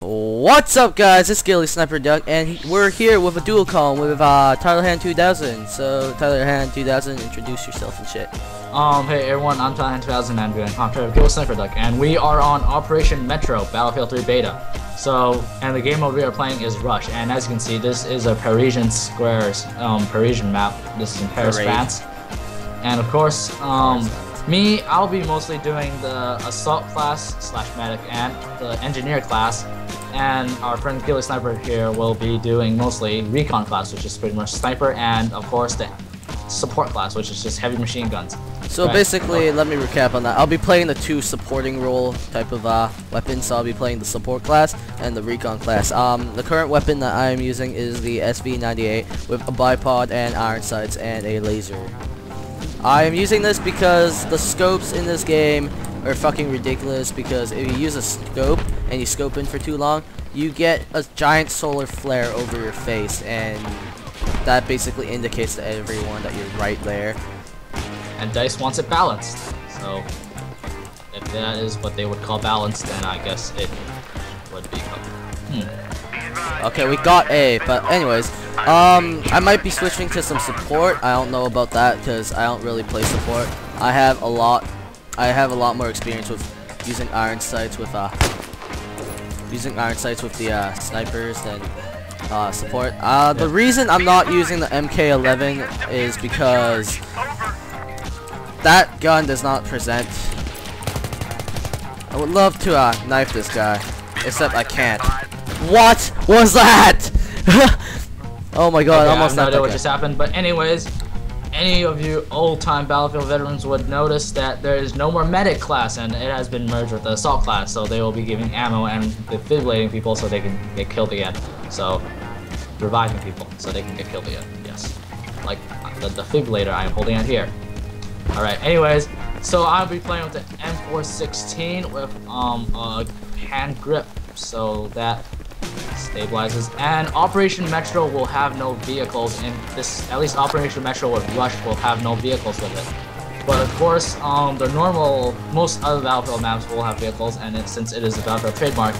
What's up, guys? It's Gilly Sniper Duck, and we're here with a Dualcom with TylerHan2000. So, TylerHan2000, introduce yourself and shit. Hey everyone, I'm TylerHan2000 and I'm doing commentary of Gilly Sniper Duck, and we are on Operation Metro, Battlefield 3 Beta. So, and the game mode we are playing is Rush, and as you can see, this is a Parisian squares, Parisian map. This is in Paris, France. And of course, I'll be mostly doing the Assault class / Medic and the Engineer class. And our friend Gilly Sniper here will be doing mostly Recon class, which is pretty much Sniper, and of course the Support class, which is just heavy machine guns. So basically, let me recap on that. I'll be playing the two supporting role type of weapons. So I'll be playing the Support class and the Recon class. The current weapon that I am using is the SV98 with a bipod and Ironsights and a laser. I am using this because the scopes in this game are fucking ridiculous, because if you use a scope and you scope in for too long, you get a giant solar flare over your face, and that basically indicates to everyone that you're right there. And DICE wants it balanced, so if that is what they would call balanced, then I guess it would be Okay, we got A, but anyways, I might be switching to some support. I don't know about that because I don't really play support. I have a lot more experience with using Ironsights with the snipers than support. The reason I'm not using the MK11 is because that gun does not present. I would love to knife this guy, except I can't. What was that? Oh my god, okay, almost I have no idea what just happened, but anyways, any of you old-time Battlefield veterans would notice that there is no more Medic class, and it has been merged with the Assault class, so they will be giving ammo and defibrillating people so they can get killed again. So, reviving people so they can get killed again, yes. Like the defibrillator I am holding out here. Alright, anyways, so I'll be playing with the M416 with a hand grip, so that stabilizes. And Operation Metro will have no vehicles in this. At least Operation Metro with Rush will have no vehicles with it. But of course, most other Battlefield maps will have vehicles, and since it is a Battlefield trademark,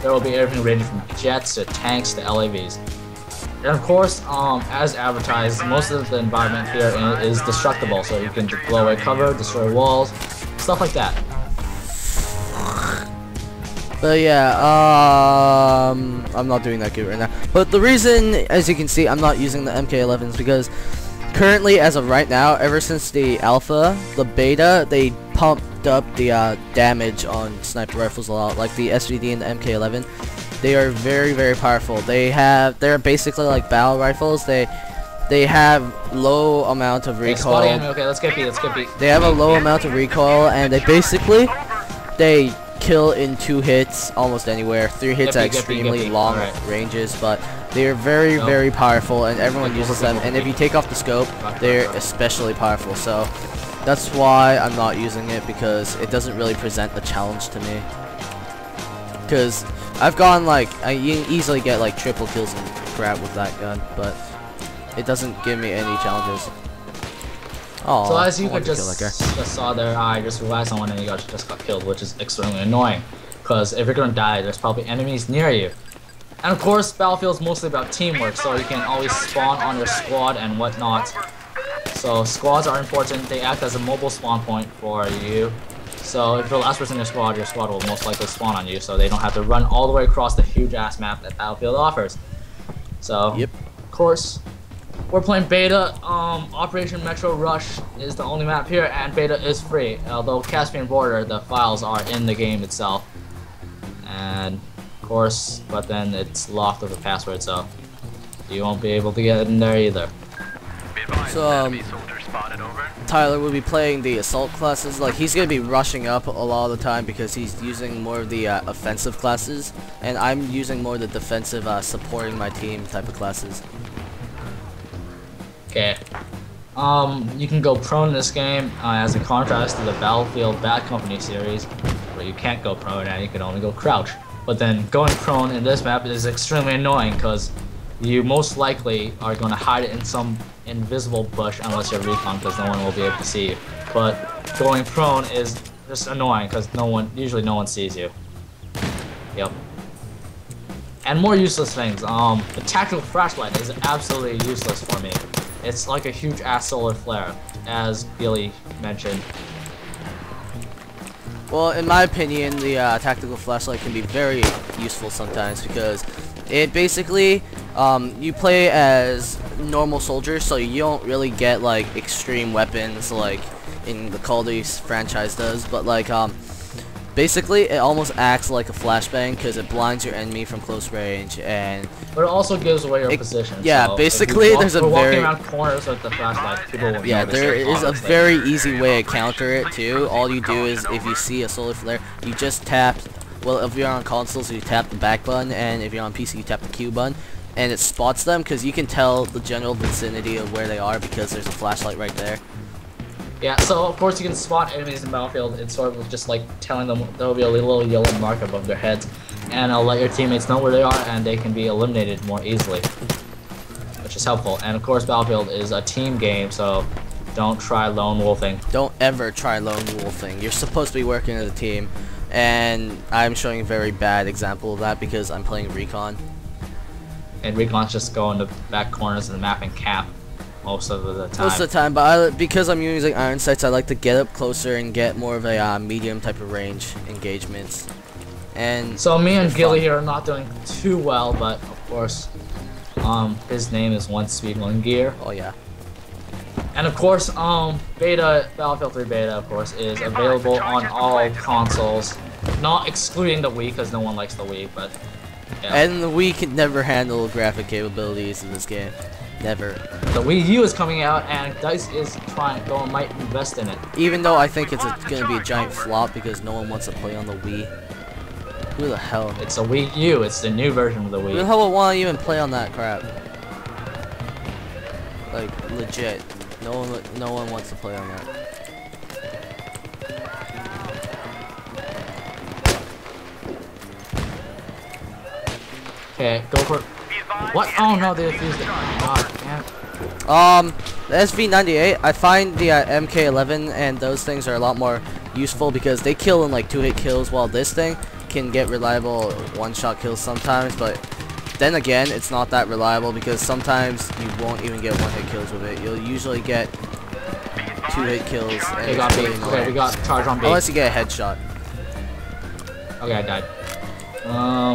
there will be everything ranging from jets to tanks to LAVs. And of course, as advertised, most of the environment here is destructible, so you can blow away cover, destroy walls, stuff like that. But yeah, I'm not doing that good right now. But the reason, as you can see, I'm not using the MK11 is because currently, as of right now, ever since the alpha, the beta, they pumped up the damage on sniper rifles a lot. Like the SVD and the MK11, they are very, very powerful. They're basically like battle rifles. They have low amount of recoil. Okay, let's get B. They have a low amount of recoil, and they kill in 2 hits almost anywhere. 3 hits at extremely long ranges, but they are very, very powerful, and everyone uses them. And if you take off the scope, they're especially powerful. So that's why I'm not using it, because it doesn't really present a challenge to me. Because I've gone you can easily get like triple kills and crap with that gun, but it doesn't give me any challenges. Oh, so as you could just saw there, I just realized someone and you just got killed, which is extremely annoying. Because if you're gonna die, there's probably enemies near you. And of course, Battlefield is mostly about teamwork, so you can always spawn on your squad and whatnot. So squads are important. They act as a mobile spawn point for you. So if you're the last person in your squad will most likely spawn on you, so they don't have to run all the way across the huge ass map that Battlefield offers. So, yep. Of course, we're playing beta. Operation Metro Rush is the only map here, and beta is free. Although Caspian Border, the files are in the game itself, and of course, but then it's locked with a password, so you won't be able to get in there either. So Tyler will be playing the assault classes. Like, he's gonna be rushing up a lot of the time because he's using more of the offensive classes, and I'm using more of the defensive, supporting my team type of classes. Okay. You can go prone in this game as a contrast to the Battlefield Bad Company series, where you can't go prone and you can only go crouch. But then going prone in this map is extremely annoying because you most likely are going to hide it in some invisible bush unless you're recon, because no one will be able to see you. But going prone is just annoying because usually no one sees you. Yep. And more useless things. The tactical flashlight is absolutely useless for me. It's like a huge ass solar flare, as Billy mentioned. Well, in my opinion, the tactical flashlight can be very useful sometimes because it basically, you play as normal soldiers, so you don't really get like extreme weapons like in the Call of Duty franchise does, but like basically it almost acts like a flashbang because it blinds your enemy from close range, and but it also gives away your position. Yeah, so basically there's a very walking around corners with the flashlight, people won't yeah, notice there it, is a honestly. very easy way to counter it too. All you do is if you see a solar flare, you just tap. Well, if you're on consoles, you tap the back button, and if you're on PC, you tap the Q button, and it spots them because you can tell the general vicinity of where they are because there's a flashlight right there. Yeah, so of course you can spot enemies in Battlefield. It's sort of just like telling them there will be a little yellow mark above their heads, and it'll let your teammates know where they are, and they can be eliminated more easily, which is helpful. And of course, Battlefield is a team game, so don't try lone wolfing. Don't ever try lone wolfing. You're supposed to be working as a team, and I'm showing a very bad example of that because I'm playing Recon. And Recon's just go in the back corners of the map and camp most of the time. Most of the time, but because I'm using Ironsights, I like to get up closer and get more of a medium type of range engagements. And so me and Gilly here are not doing too well, but of course, his name is One Speed One Gear. Oh yeah. And of course, Battlefield 3 beta, of course, is available on all consoles, not excluding the Wii, because no one likes the Wii, but yeah. And the Wii can never handle graphic capabilities in this game. Never. The Wii U is coming out, and DICE is might invest in it. Even though I think it's gonna be a giant flop because no one wants to play on the Wii. Who the hell? It's a Wii U. It's the new version of the Wii. Who the hell would want to even play on that crap? Like legit, no one wants to play on that. Okay, go for it. What? Oh no, they defused it. God damn. The SV98, I find the MK11 and those things are a lot more useful because they kill in like 2-hit kills, while this thing can get reliable one-shot kills sometimes, but then again, it's not that reliable because sometimes you won't even get one-hit kills with it. You'll usually get 2-hit kills. And They got B. Okay, we got charge on B. Unless you get a headshot. Okay, I died.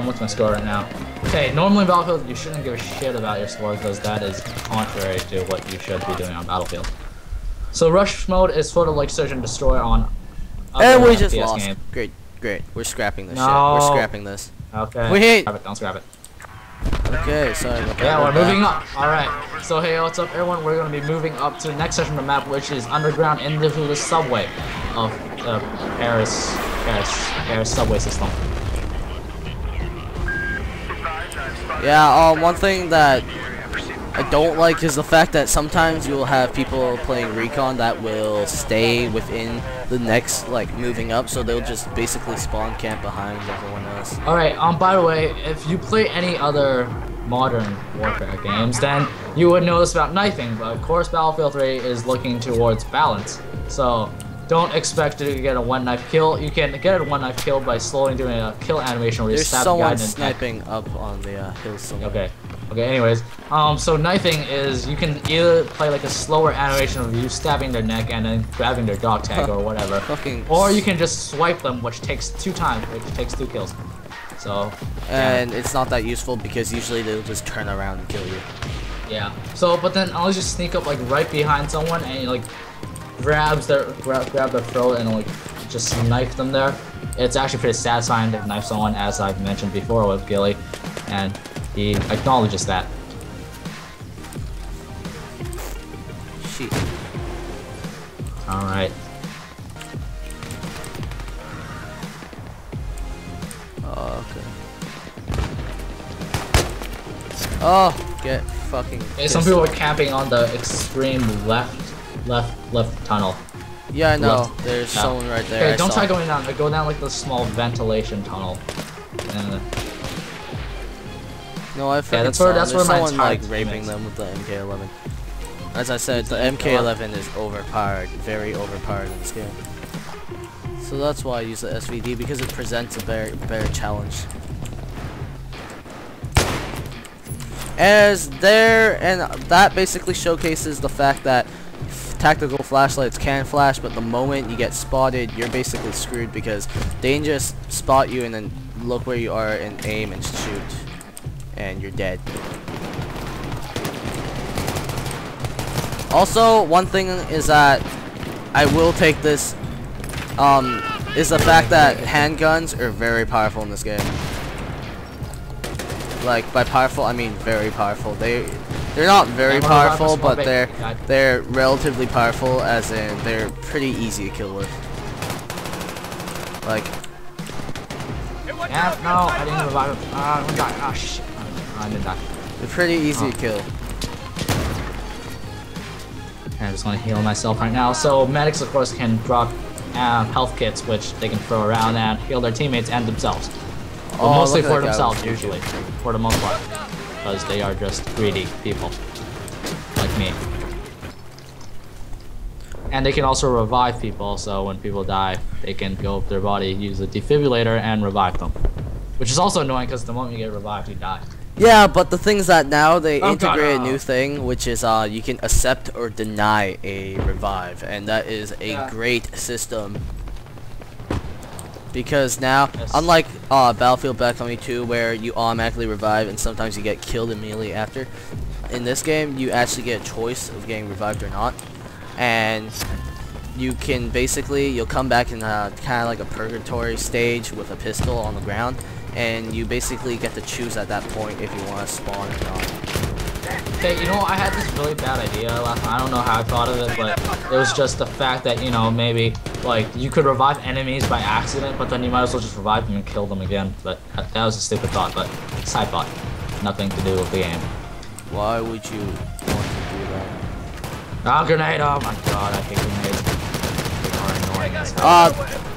What's my score right now? Okay, normally in Battlefield, you shouldn't give a shit about your score because that is contrary to what you should be doing on Battlefield. So rush mode is sort of like search and destroy on other And we just FPS lost. games. Great. We're scrapping this No. shit. We're scrapping this. Okay. Wait. Scrap it, don't scrap it. Okay, sorry about that. Yeah, we're moving up. Alright. So hey, what's up everyone? We're going to be moving up to the next section of the map, which is underground into the subway of the Paris subway system. Yeah, one thing that I don't like is the fact that sometimes you'll have people playing Recon that will stay within the next, like, moving up, so they'll just basically spawn camp behind everyone else. Alright, by the way, if you play any other modern warfare games, then you would know this about knifing, but of course Battlefield 3 is looking towards balance. So don't expect to get a one-knife kill. You can get a one-knife kill by slowly doing a kill animation where you There's stab the guy in someone the neck. sniping up on the hill somewhere. Okay, anyways, so knifing is you can either play like a slower animation of you stabbing their neck and then grabbing their dog tag or whatever, or you can just swipe them, which takes 2 times, which takes 2 kills. So, and it's not that useful because usually they'll just turn around and kill you. Yeah. So, but then I'll just sneak up like right behind someone and like grab their throat and like just knife them there. It's actually pretty satisfying to knife someone, as I've mentioned before with Gilly, and he acknowledges that. Shit. All right. Oh, okay. Oh, get fucking. Okay, some people are camping on the extreme left tunnel. Yeah, I know. Left. There's someone right there. Okay, don't try going down. Go down like the small ventilation tunnel. No, I fucking that's saw where there's my someone entire like team raping is. them with the MK11. As I said, the MK11 is overpowered, very overpowered in this game. So that's why I use the SVD, because it presents a better challenge. and that basically showcases the fact that tactical flashlights can flash, but the moment you get spotted, you're basically screwed because they can just spot you and then look where you are and aim and shoot, and you're dead. Also, one thing is that I will take this, is the fact that handguns are very powerful in this game. Like, by powerful, I mean very powerful. They're not very powerful, but they're relatively powerful, as in they're pretty easy to kill with. Like, yeah, no, I didn't revive him. I'm gonna die. Oh shit. I didn't die. they're pretty easy to kill. I'm just gonna heal myself right now. So medics, of course, can drop health kits, which they can throw around and heal their teammates and themselves. But mostly for themselves, usually, for the most part, because they are just greedy people, like me. And they can also revive people, so when people die, they can go up their body, use a defibrillator, and revive them. Which is also annoying, because the moment you get revived, you die. Yeah, but the thing is that now they integrate a new thing, which is you can accept or deny a revive, and that is a great system. Because now, unlike Battlefield Bad Company 2, where you automatically revive and sometimes you get killed immediately after, in this game you actually get a choice of getting revived or not, and you can basically, you'll come back in kind of like a purgatory stage with a pistol on the ground, and you basically get to choose at that point if you want to spawn or not. Okay, you know, I had this really bad idea last time. I don't know how I thought of it, but it was just the fact that, you know, maybe, like, you could revive enemies by accident, but then you might as well just revive them and kill them again. But that was a stupid thought, but side thought. Nothing to do with the game. Why would you want to do that? Ah, grenade! Oh my god, I hate grenades. They are annoying as hell.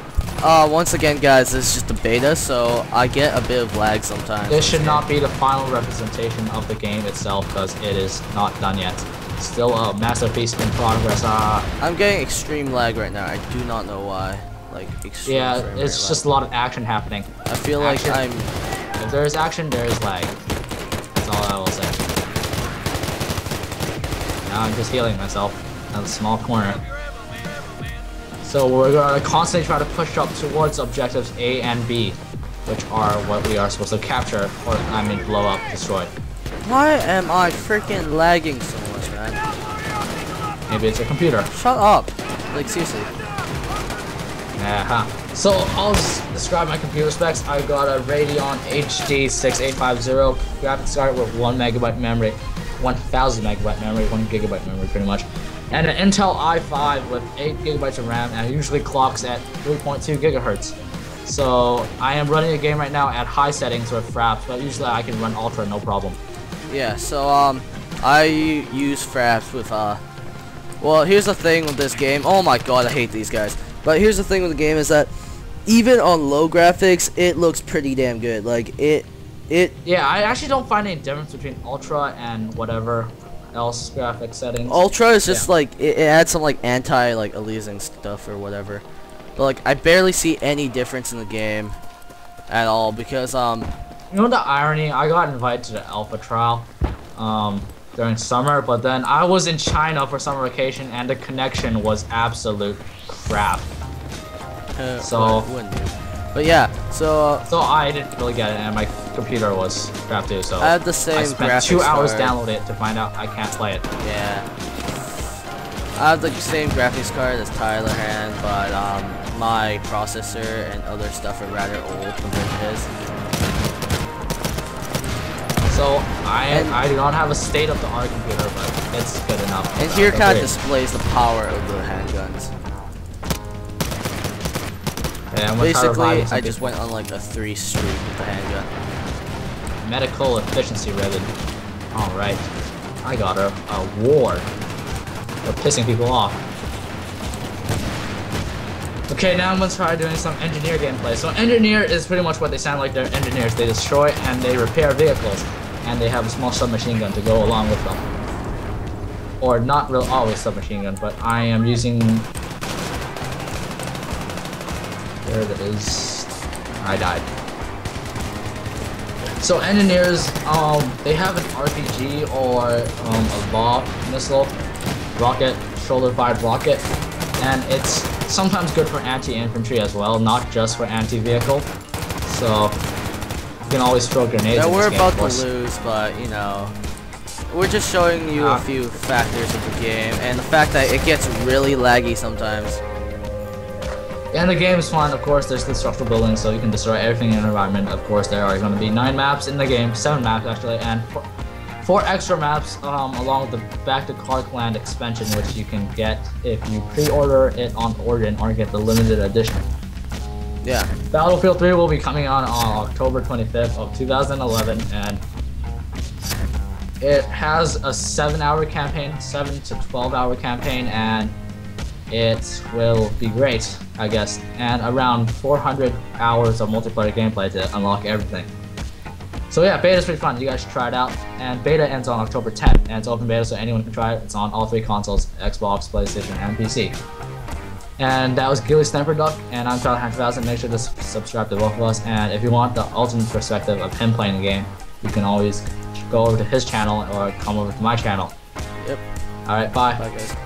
Once again, guys, this is just a beta, so I get a bit of lag sometimes. This should not be the final representation of the game itself, because it is not done yet. Still a masterpiece in progress. I'm getting extreme lag right now. I do not know why. Like, extreme. Yeah, it's just a lot of action happening. I feel like If there is action, there is lag. That's all I will say. Now I'm just healing myself in a small corner. So we're gonna constantly try to push up towards objectives A and B, which are what we are supposed to capture, or I mean blow up, destroy. Why am I freaking lagging so much, man? Maybe it's a computer. Shut up. Like, seriously. So I'll just describe my computer specs. I got a Radeon HD 6850 graphics card with 1 megabyte memory, 1000 megabyte memory, 1 gigabyte memory pretty much. And an Intel i5 with 8 gigabytes of RAM, and it usually clocks at 3.2 gigahertz. So I am running a game right now at high settings with fraps, but usually I can run ultra no problem. Yeah, so I use fraps with well, here's the thing with this game. Oh my god, I hate these guys. But here's the thing with the game is that even on low graphics, it looks pretty damn good. Like Yeah, I actually don't find any difference between ultra and whatever else graphic settings. Ultra is just like it adds some like aliasing stuff or whatever, but like I barely see any difference in the game at all because you know the irony, I got invited to the alpha trial during summer, but then I was in China for summer vacation and the connection was absolute crap. But yeah, so I didn't really get it, and my computer was crap too. So I had the same. I spent 2 hours downloading it to find out I can't play it. Yeah, I have the same graphics card as TylerHan, but my processor and other stuff are rather old compared to his. So I do not have a state-of-the-art computer, but it's good enough. And here kind of displays the power of the handguns. Yeah, basically, I just went on like a 3 streak with the handgun. Medical efficiency rated. Alright. I got a war. We're pissing people off. Okay, now I'm gonna try doing some engineer gameplay. So engineer is pretty much what they sound like. They're engineers. They destroy and they repair vehicles. And they have a small submachine gun to go along with them. Or not real always submachine gun, but I am using... There it is. I died. So engineers, they have an RPG or a law missile, rocket, shoulder-fired rocket, and it's sometimes good for anti-infantry as well, not just for anti-vehicle. So you can always throw grenades. Yeah, in we're this game, about to lose, but you know, we're just showing you a few factors of the game, and the fact that it gets really laggy sometimes. And the game is fun, of course. There's the structural building, so you can destroy everything in your environment. Of course, there are going to be 9 maps in the game, 7 maps actually, and 4 extra maps along with the Back to Clarkland expansion, which you can get if you pre-order it on Origin or get the limited edition. Yeah. Battlefield 3 will be coming on October 25th of 2011, and it has a 7-hour campaign, 7 to 12-hour campaign, and it will be great, I guess, and around 400 hours of multiplayer gameplay to unlock everything. So yeah, beta's pretty fun. You guys should try it out. And beta ends on October 10th, and it's open beta, so anyone can try it. It's on all 3 consoles: Xbox, PlayStation, and PC. And that was Gilly Sniper Duck, and I'm TylerHan2000. Make sure to subscribe to both of us. And if you want the ultimate perspective of him playing the game, you can always go over to his channel or come over to my channel. Yep. All right, bye. Bye, guys.